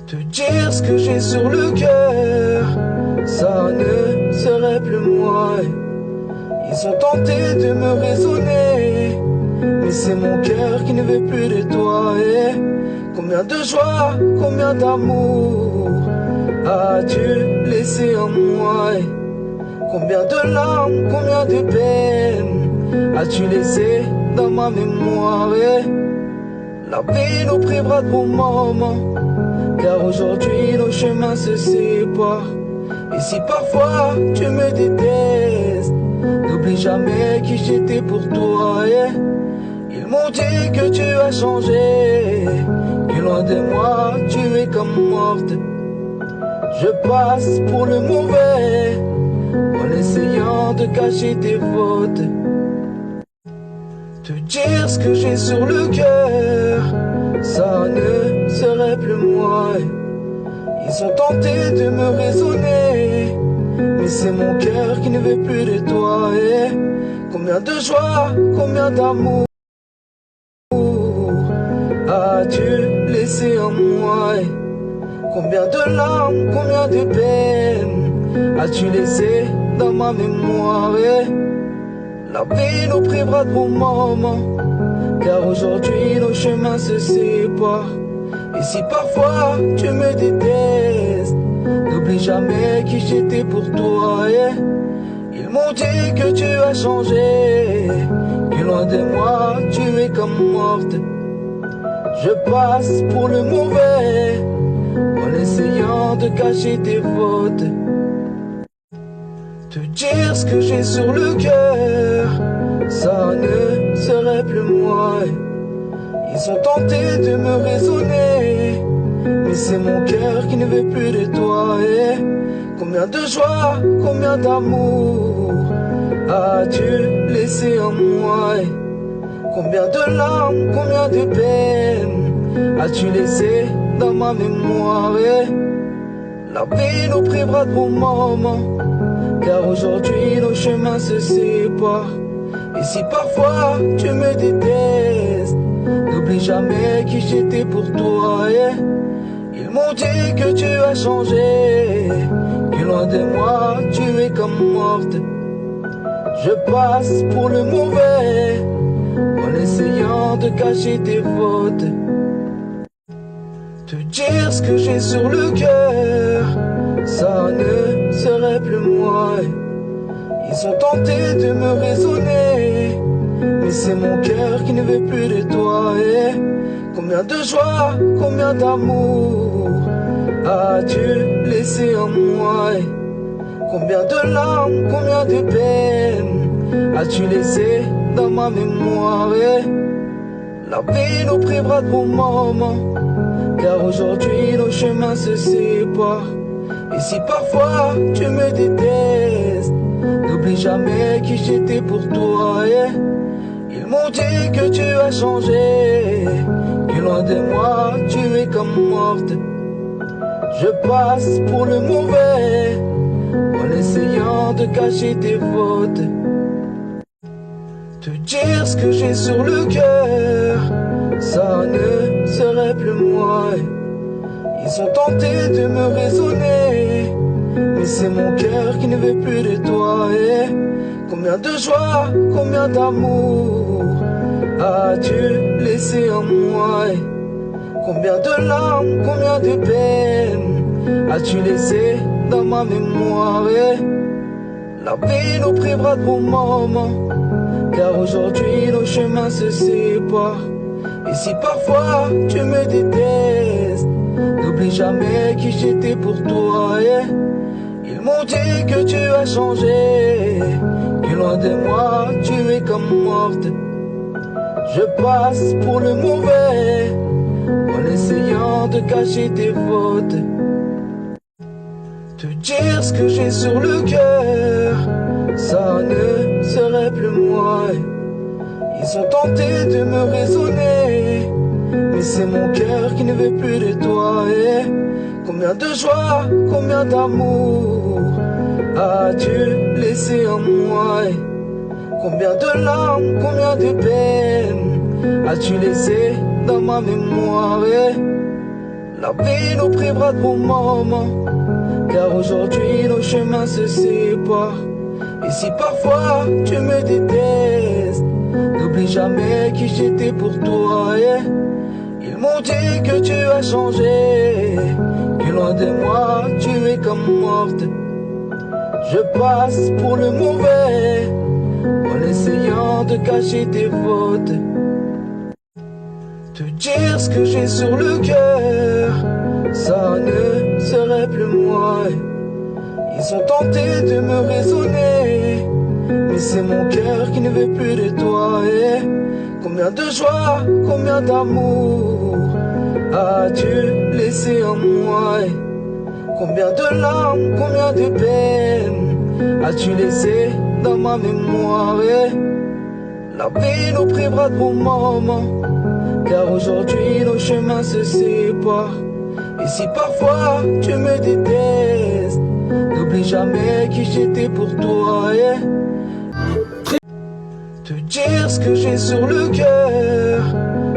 Te dire ce que j'ai sur le cœur, ça ne serait plus moi. Ils ont tenté de me raisonner, mais c'est mon cœur qui ne veut plus de toi. Combien de joie, combien d'amour as-tu laissé en moi? Combien de larmes, combien de peines as-tu laissé dans ma mémoire? La vie nous privera de bons moments, car aujourd'hui nos chemins se séparent. Et si parfois tu me détestes, n'oublie jamais qui j'étais pour toi. Ils m'ont dit que tu as changé, que loin de moi tu es comme morte. Je passe pour le mauvais, en essayant de cacher tes fautes. Te dire ce que j'ai sur le cœur, ça ne serait plus moi. Ils ont tenté de me raisonner, mais c'est mon cœur qui ne veut plus de toi. Combien de joie, combien d'amour as-tu laissé en moi? Combien de larmes, combien de peines as-tu laissé dans ma mémoire? La vie nous privera de bons moments, car aujourd'hui nos chemins se séparent. Et si parfois tu me détestes, n'oublie jamais qui j'étais pour toi. Ils m'ont dit que tu as changé, que loin de moi tu es comme morte. Je passe pour le mauvais, en essayant de cacher tes fautes. Te dire ce que j'ai sur le cœur, ça ne serait plus moi. Ils ont tenté de me raisonner, mais c'est mon cœur qui ne veut plus de toi. Combien de joie, combien d'amour as-tu laissé en moi? Combien de larmes, combien de peines as-tu laissé dans ma mémoire? La vie nous privera de bons moments, car aujourd'hui nos chemins se séparent. Et si parfois tu me détestes, n'oublie jamais qui j'étais pour toi. Ils m'ont dit que tu as changé, que loin de moi tu es comme morte. Je passe pour le mauvais, en essayant de cacher tes fautes. Te dire ce que j'ai sur le cœur, ça ne serait plus moi. Ils ont tenté de me raisonner, mais c'est mon cœur qui ne veut plus de toi. Combien de joie, combien d'amour as-tu laissé en moi? Combien de larmes, combien de peines as-tu laissé dans ma mémoire? La vie nous privera de bons moments, car aujourd'hui nos chemins se séparent. Et si parfois tu me détestes, n'oublie jamais qui j'étais pour toi. Ils m'ont dit que tu as changé, que loin de moi tu es comme morte. Je passe pour le mauvais, en essayant de cacher tes fautes. Te dire ce que j'ai sur le cœur, ça ne serait plus moi. Ils ont tenté de me raisonner, mais c'est mon cœur qui ne veut plus de toi. Combien de joie, combien d'amour as-tu laissé en moi? Combien de larmes, combien de peines as-tu laissé dans ma mémoire? La vie nous privera de bons moments, car aujourd'hui nos chemins se séparent. Et si parfois tu me détestes, n'oublie jamais qui j'étais pour toi. Ils m'ont dit que tu as changé, que loin de moi tu es comme morte. Je passe pour le mauvais, en essayant de cacher tes fautes. Te dire ce que j'ai sur le cœur, ça ne serait plus moi. Ils ont tenté de me raisonner, mais c'est mon cœur qui ne veut plus de toi. Combien de joie, combien d'amour as-tu laissé en moi? Combien de larmes, combien de peines as-tu laissé dans ma mémoire? La vie nous privera de bons moments, car aujourd'hui nos chemins se séparent. Et si parfois tu me détestes, n'oublie jamais qui j'étais pour toi, yeah. Ils m'ont dit que tu as changé, que loin de moi tu es comme morte. Je passe pour le mauvais, en essayant de cacher tes fautes. Te dire ce que j'ai sur le cœur, ça ne serait plus moi. Ils ont tenté de me raisonner, mais c'est mon cœur qui ne veut plus de toi. Et combien de joie, combien d'amour as-tu laissé en moi? Combien de larmes, combien de peines as-tu laissé dans ma mémoire? Et la vie nous privera de bons moments, car aujourd'hui nos chemins se séparent. Et si parfois tu me détestes, n'oublie jamais qui j'étais pour toi, yeah. Te dire ce que j'ai sur le cœur,